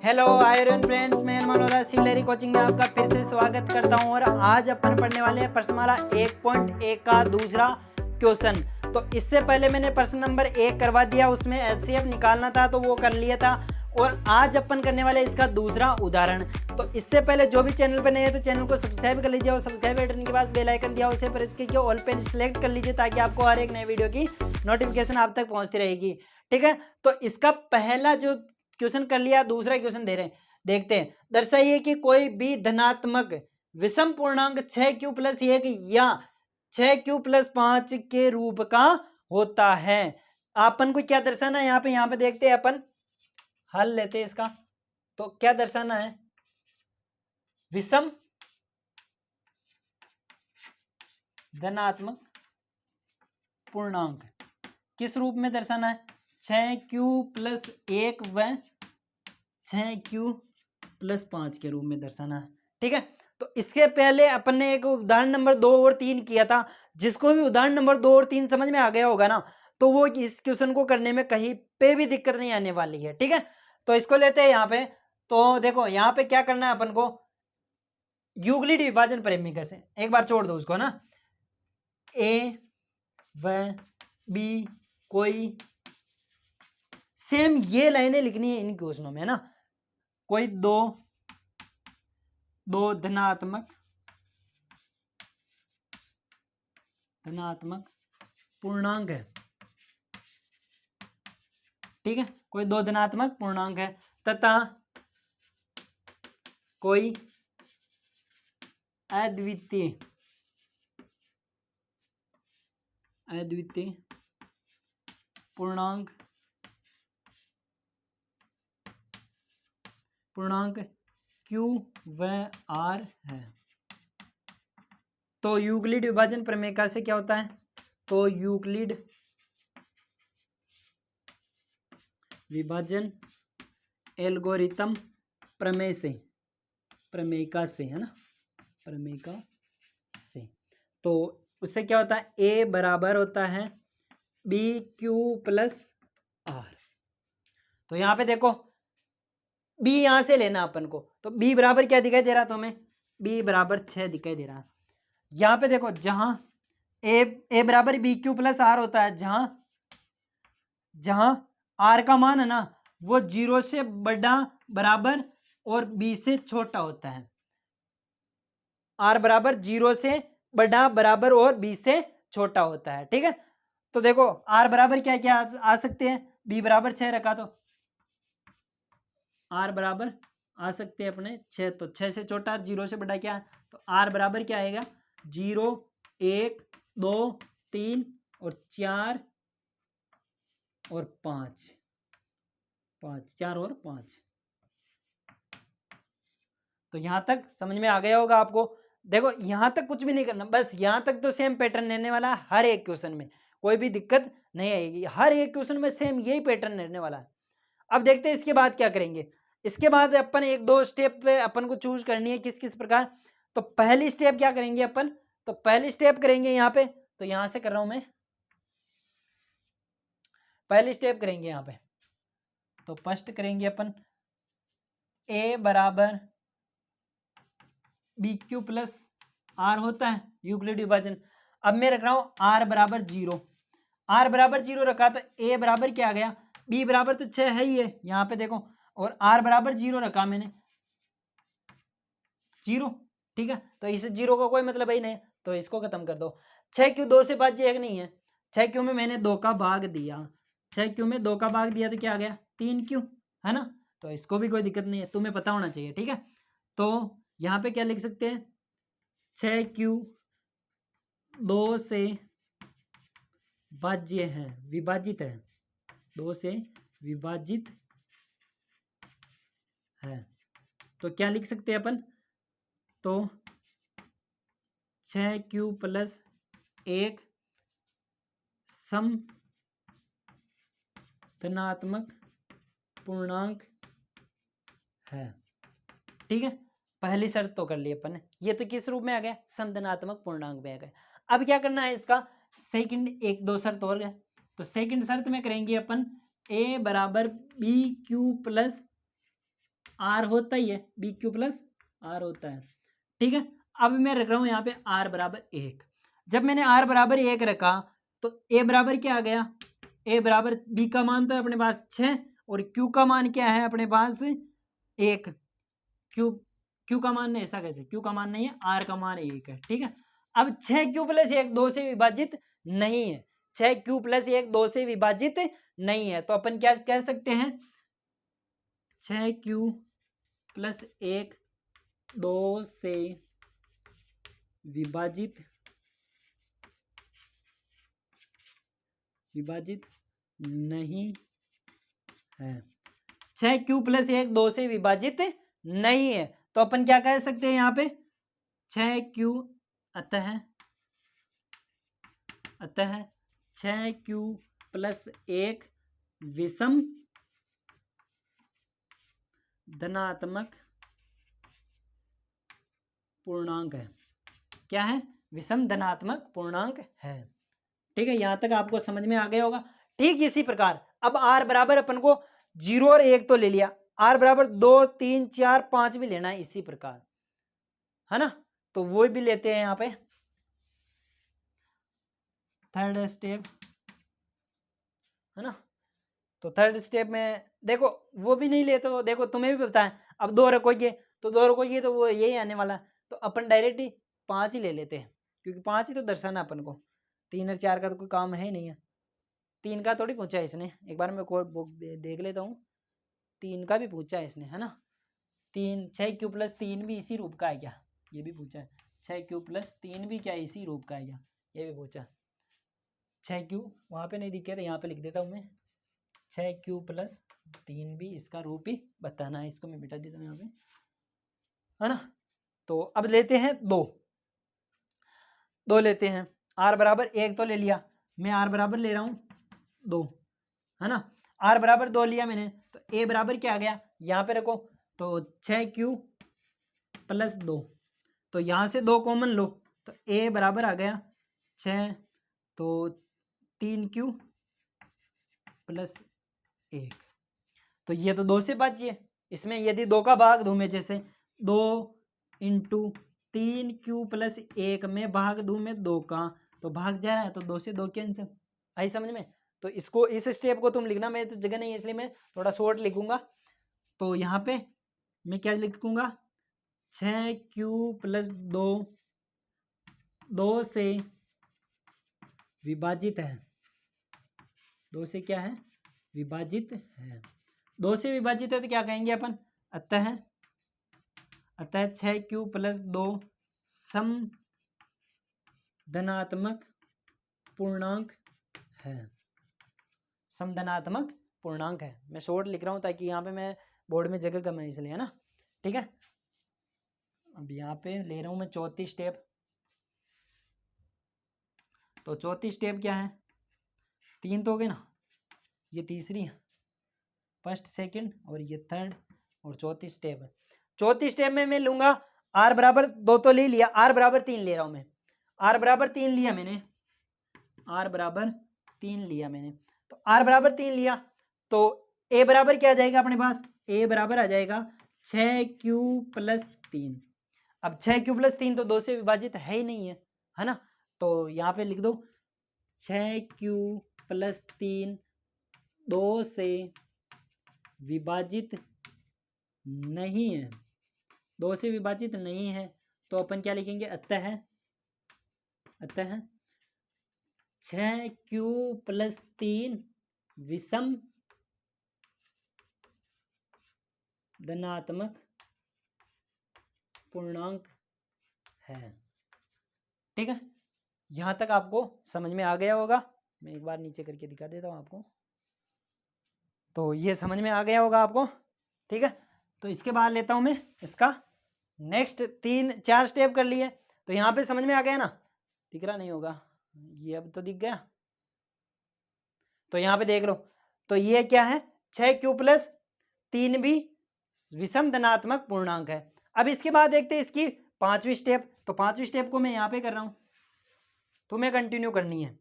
Hello iron friends, मैं Monera सिवलरी coaching में आपका फिर से स्वागत करता हूं। और आज अपन पढ़ने वाले हैं प्रश्नमाला 1.1 का दूसरा क्वेश्चन। तो इससे पहले मैंने प्रश्न नंबर 1 करवा दिया, उसमें एचसीएफ निकालना था तो वो कर लिया था। और आज अपन करने वाले इसका दूसरा उदाहरण। तो इससे पहले जो भी चैनल पर नए है तो चैनल को सब्सक्राइब कर लीजिए और सब्सक्राइब करने के बाद बेल आइकन दिया उसे प्रेस कीजिए, ऑल पे सिलेक्ट कर लीजिए ताकि आपको हर एक नए वीडियो की नोटिफिकेशन आप तक पहुंचती रहेगी। ठीक है, तो इसका पहला जो क्वेश्चन कर लिया, दूसरा क्वेश्चन दे रहे हैं, देखते हैं। दर्शाइए कि कोई भी धनात्मक विषम पूर्णांक 6q प्लस 1 या 6q प्लस 5 के रूप का होता है। अपन को क्या दर्शाना है यहाँ पे देखते हैं, अपन हल लेते हैं इसका। तो क्या दर्शाना है, विषम धनात्मक पूर्णांक किस रूप में दर्शाना है, 6q प्लस 1 व 6q प्लस 5 के रूप में दर्शाना है। ठीक है, तो इसके पहले अपन ने एक उदाहरण नंबर 2 और 3 किया था। जिसको भी उदाहरण नंबर 2 और 3 समझ में आ गया होगा ना, तो वो इस क्वेश्चन को करने में कहीं पे भी दिक्कत नहीं आने वाली है। ठीक है, तो इसको लेते हैं यहाँ पे। तो देखो यहाँ पे क्या करना है अपन को, यूक्लिड विभाजन प्रेमिका से एक बार छोड़ दो उसको ना, ए व बी कोई सेम ये लाइनें लिखनी है इन क्वेश्चनों में, है ना। कोई दो धनात्मक पूर्णांक है। ठीक है, कोई दो धनात्मक पूर्णांक है तथा कोई अद्वितीय पूर्णांक Q व R है। तो यूक्लिड विभाजन प्रमेय से क्या होता है, तो यूक्लिड विभाजन एल्गोरिथम प्रमेय से है ना, प्रमेय से। तो उससे क्या होता है, A बराबर होता है BQ प्लस R। तो यहाँ पे देखो B यहाँ से लेना अपन को, तो B बराबर क्या दिखाई दे रहा तुम्हें, B बराबर 6 दिखाई दे रहा है। यहाँ पे देखो जहां A बराबर BQ प्लस R होता है, जहां R का मान है ना वो 0 से बड़ा बराबर और B से छोटा होता है। R बराबर 0 से बड़ा बराबर और B से छोटा होता है। ठीक है, तो देखो R बराबर क्या क्या आ सकते हैं, B बराबर 6 रखा तो R बराबर आ सकते हैं अपने 6, तो 6 से छोटा 0 से बड़ा क्या है, तो R बराबर क्या आएगा 0 1 2 3 और 4 और 5 4 और 5। तो यहां तक समझ में आ गया होगा आपको। देखो यहां तक कुछ भी नहीं करना, बस यहां तक तो सेम पैटर्न रहने वाला है। हर एक क्वेश्चन में कोई भी दिक्कत नहीं आएगी, हर एक क्वेश्चन में सेम यही पैटर्न रहने वाला है। अब देखते हैं इसके बाद क्या करेंगे। इसके बाद अपन 1-2 स्टेप पे अपन को चूज करनी है किस किस प्रकार। तो पहली स्टेप क्या करेंगे अपन, तो पहली स्टेप करेंगे यहाँ पे, तो यहां से कर रहा हूं मैं, पहली स्टेप करेंगे यहाँ पे। तो फर्स्ट करेंगे अपन A बराबर BQ प्लस R होता है यूक्लिड विभाजन। अब मैं रख रहा हूं R बराबर 0, R बराबर 0 रखा तो A बराबर क्या आ गया, B बराबर तो 6 है ही है यहाँ पे देखो, और R बराबर 0 रखा मैंने 0। ठीक है, तो इस 0 का कोई मतलब ही नहीं, तो इसको खत्म कर दो। 6Q 2 से भाज्य एक नहीं है, 6Q में मैंने 2 का भाग दिया, 6Q में 2 का भाग दिया तो क्या आ गया 3Q, है ना। तो इसको भी कोई दिक्कत नहीं है, तुम्हें पता होना चाहिए। ठीक है, तो यहाँ पे क्या लिख सकते हैं, 6Q 2 से भाज्य है, विभाजित है, 2 से विभाजित है। तो क्या लिख सकते हैं अपन, तो 6Q प्लस 1 सम धनात्मक पूर्णांक है। ठीक है, पहली शर्त तो कर ली अपन ने, ये तो किस रूप में आ गया, सम धनात्मक पूर्णांक में आ गया। अब क्या करना है इसका, सेकंड 1-2 शर्त और है। तो सेकंड शर्त में करेंगे अपन A बराबर BQ प्लस आर होता ही है, बी क्यू प्लस आर होता है। ठीक है, अब मैं रख रहा हूँ यहाँ पे आर बराबर 1। जब मैंने आर बराबर 1 रखा तो ए बराबर क्या आ गया, ए बराबर बी का मान तो है अपने पास 6 और क्यू का मान क्या है अपने पास 1। क्यू का मान नहीं, ऐसा कैसे, क्यू का मान नहीं है, आर का मान 1 है। ठीक है, अब 6 क्यू प्लस 1 2 से विभाजित नहीं है, 6 क्यू प्लस 1 2 से विभाजित नहीं है, तो अपन क्या कह सकते हैं, 6 क्यू प्लस 1 2 से विभाजित नहीं है। 6 क्यू प्लस 1 2 से विभाजित नहीं है, तो अपन क्या कह सकते हैं यहाँ पे, 6 क्यू अतः 6 क्यू प्लस 1 विषम धनात्मक पूर्णांक है। क्या है, विषम धनात्मक पूर्णांक है। ठीक है, यहां तक आपको समझ में आ गया होगा। ठीक इसी प्रकार अब आर बराबर अपन को 0 और 1 तो ले लिया, आर बराबर 2 3 4 5 भी लेना है इसी प्रकार, है ना, तो वो भी लेते हैं यहाँ पे थर्ड स्टेप, है ना। तो थर्ड स्टेप में देखो वो भी नहीं लेते हो, देखो तुम्हें भी पता है, अब 2 रखोगे तो 2 रखोगे तो वो यही आने वाला है, तो अपन डायरेक्ट ही 5 ही ले लेते हैं, क्योंकि 5 ही तो दर्शाना अपन को, 3 और 4 का तो कोई काम है ही नहीं है। 3 का थोड़ी पूछा है इसने, एक बार मैं कोड बुक देख लेता हूँ, 3 का भी पूछा है इसने, है ना। 3 6 क्यू प्लस 3 भी इसी रूप का है क्या, ये भी पूछा है। 6 क्यू प्लस 3 भी क्या इसी रूप का है क्या, ये भी पूछा। 6 क्यू वहाँ पे नहीं दिखे तो यहाँ पे लिख देता हूँ मैं, 6 क्यू प्लस 3 भी इसका रूप ही बताना है, इसको मैं मिटा देता हूँ यहाँ पे, है ना। तो अब लेते हैं 2 लेते हैं, आर बराबर 1 तो ले लिया, मैं आर बराबर ले रहा हूँ 2, है ना। आर बराबर 2 लिया मैंने, तो ए बराबर क्या आ गया, यहाँ पे रखो, तो 6 क्यू प्लस 2, तो यहाँ से 2 कॉमन लो, तो ए बराबर आ गया 6, तो 3 क्यू प्लस 1, तो ये तो 2 से बचिए, इसमें यदि 2 का भाग दूं मैं, जैसे 2 इंटू 3 क्यू प्लस 1 में भाग दूं मैं 2 का, तो भाग जा रहा है, तो 2 से 2 कैंसिल, आई समझ में। तो इसको इस स्टेप को तुम लिखना, मैं तो जगह नहीं है इसलिए मैं थोड़ा शॉर्ट लिखूंगा, तो यहाँ पे मैं क्या लिखूंगा, 6 क्यू प्लस 2 2 से विभाजित है, 2 से क्या है, विभाजित है, 2 से विभाजित है तो क्या कहेंगे अपन, अतः 6 क्यू प्लस 2 सम धनात्मक पूर्णांक है, समधनात्मक पूर्णांक है। मैं शॉर्ट लिख रहा हूँ ताकि यहाँ पे मैं बोर्ड में जगह कम है इसलिए, है ना। ठीक है, अब यहाँ पे ले रहा हूँ मैं चौथी स्टेप, तो चौथी स्टेप क्या है, 3 तो हो गए ना, ये तीसरी है, फर्स्ट सेकंड और ये थर्ड, और चौथी स्टेप है। चौथी स्टेप में मैं लूंगा आर बराबर 2 तो ले लिया, आर बराबर 3 ले रहा हूँ मैं, आर बराबर 3 लिया मैंने, आर बराबर 3 लिया मैंने, तो आर बराबर 3 लिया, तो ए बराबर क्या आ जाएगा अपने पास, ए बराबर आ जाएगा 6 क्यू प्लस 3। अब 6 क्यू प्लस 3 तो 2 से विभाजित है ही नहीं है ना, तो यहाँ पे लिख दो 6 क्यू प्लस 3 2 से विभाजित नहीं है, 2 से विभाजित नहीं है, तो अपन क्या लिखेंगे, अतः 6 क्यू प्लस 3 विषम धनात्मक पूर्णांक है। ठीक है, यहां तक आपको समझ में आ गया होगा, मैं एक बार नीचे करके दिखा देता हूं आपको, तो ये समझ में आ गया होगा आपको। ठीक है, तो इसके बाद लेता हूं मैं इसका नेक्स्ट 3-4 स्टेप कर लिए, तो यहाँ पे समझ में आ गया ना, दिख रहा नहीं होगा, ये अब तो दिख गया, तो यहाँ पे देख लो, तो ये क्या है, 6 क्यू प्लस 3 भी विषम धनात्मक पूर्णांक है। अब इसके बाद देखते हैं इसकी 5वीं स्टेप, तो 5वीं स्टेप को मैं यहाँ पे कर रहा हूँ, तुम्हें कंटिन्यू करनी है,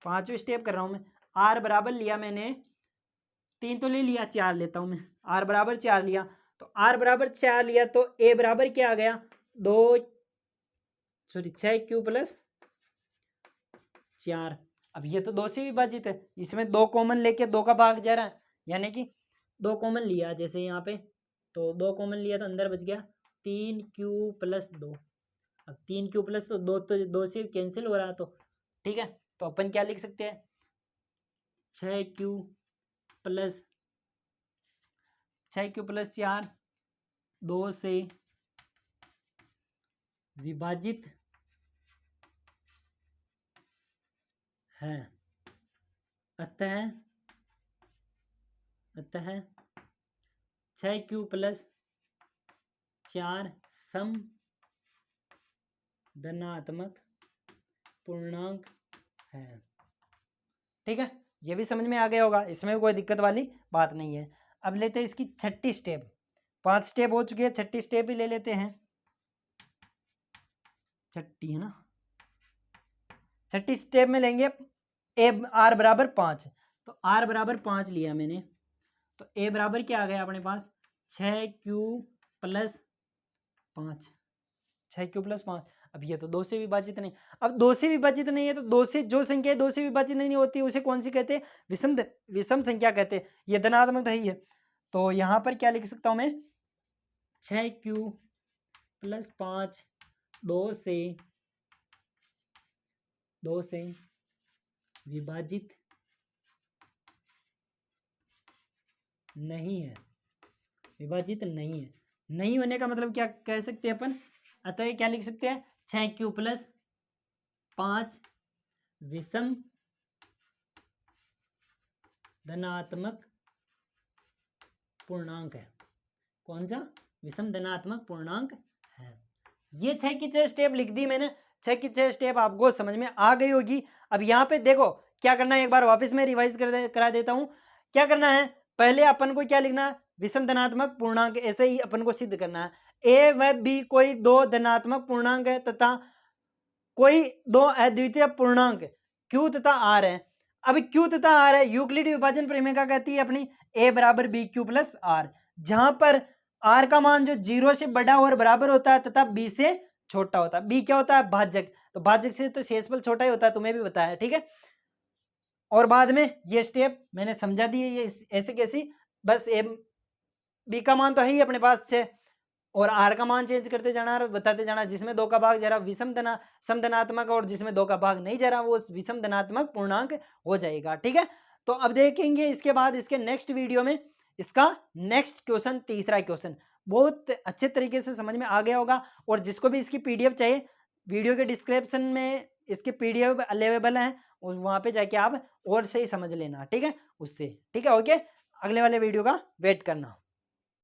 5वीं स्टेप कर रहा हूँ मैं। आर बराबर लिया मैंने 3 तो ले लिया, 4 लेता हूँ मैं, आर बराबर 4 लिया, तो आर बराबर 4 लिया तो ए बराबर क्या आ गया 6 क्यू प्लस 4। अब ये तो 2 से विभाजित है, इसमें 2 कॉमन लेके 2 का भाग जा रहा है, यानी कि 2 कॉमन लिया जैसे यहाँ पे, तो 2 कॉमन लिया तो अंदर बच गया 3 क्यू प्लस 2। अब 3 क्यू प्लस तो 2 तो 2 से कैंसिल हो रहा है, तो ठीक है, तो अपन क्या लिख सकते हैं 6 क्यू प्लस 4 2 से विभाजित है, अतः 6 क्यू प्लस 4 सम धनात्मक पूर्णांक है। ठीक है, ये भी समझ में आ गया होगा, इसमें भी कोई दिक्कत वाली बात नहीं है। अब लेते हैं इसकी छठी स्टेप, 5 स्टेप हो चुके हैं, छठी स्टेप भी ले लेते हैं, छठी है ना, छठी स्टेप में लेंगे ए आर बराबर 5, तो आर बराबर 5 लिया मैंने, तो ए बराबर क्या आ गया अपने पास 6 क्यू प्लस 5, 6 क्यू प्लस 5। अब ये तो 2 से विभाजित नहीं, अब 2 से विभाजित नहीं है तो 2 से जो संख्या 2 से विभाजित नहीं होती उसे कौन सी कहते हैं विषम संख्या कहते हैं, ये धनात्मक तो ही है। तो यहाँ पर क्या लिख सकता हूँ मैं 6 क्यू प्लस 5 2 से विभाजित नहीं है, विभाजित नहीं है, नहीं होने का मतलब क्या कह सकते हैं अपन, अतः क्या लिख सकते हैं 6 क्यू प्लस 5 विषम धनात्मक पूर्णांक है। कौन सा विषम धनात्मक पूर्णांक है। ये 6 की 6 स्टेप लिख दी मैंने, 6 की 6 स्टेप आपको समझ में आ गई होगी। अब यहाँ पे देखो क्या करना है, एक बार वापस में रिवाइज करा देता हूँ। क्या करना है, पहले अपन को क्या लिखना है विषम धनात्मक पूर्णांक, ऐसे ही अपन को सिद्ध करना है ए व बी कोई 2 धनात्मक पूर्णांक है तथा कोई 2 अद्वितीय पूर्णांक क्यू तथा आर है। अब क्यू तथा आर है, यूक्लिड विभाजन प्रमेय कहती है अपनी ए बराबर बी क्यू प्लस आर, जहां पर आर का मान जो 0 से बड़ा और बराबर होता है तथा बी से छोटा होता है। बी क्या होता है भाजक, तो भाजक से तो शेषफल छोटा ही होता है, तुम्हें भी बताया, ठीक है। और बाद में ये स्टेप मैंने समझा दी है, ये ऐसे कैसी, बस ए बी का मान तो है ही अपने पास 6 और आर का मान चेंज करते जाना और बताते जाना, जिसमें 2 का भाग जा रहा विषम समधनात्मक और जिसमें 2 का भाग नहीं जा रहा वो विषम धनात्मक पूर्णांक हो जाएगा, ठीक है। तो अब देखेंगे इसके बाद इसके नेक्स्ट वीडियो में इसका नेक्स्ट क्वेश्चन, तीसरा क्वेश्चन बहुत अच्छे तरीके से समझ में आ गया होगा। और जिसको भी इसकी पीडीएफ चाहिए, वीडियो के डिस्क्रिप्शन में इसके पीडीएफ अवेलेबल है, और वहाँ पे जाके आप और सही समझ लेना, ठीक है उससे, ठीक है। ओके, अगले वाले वीडियो का वेट करना।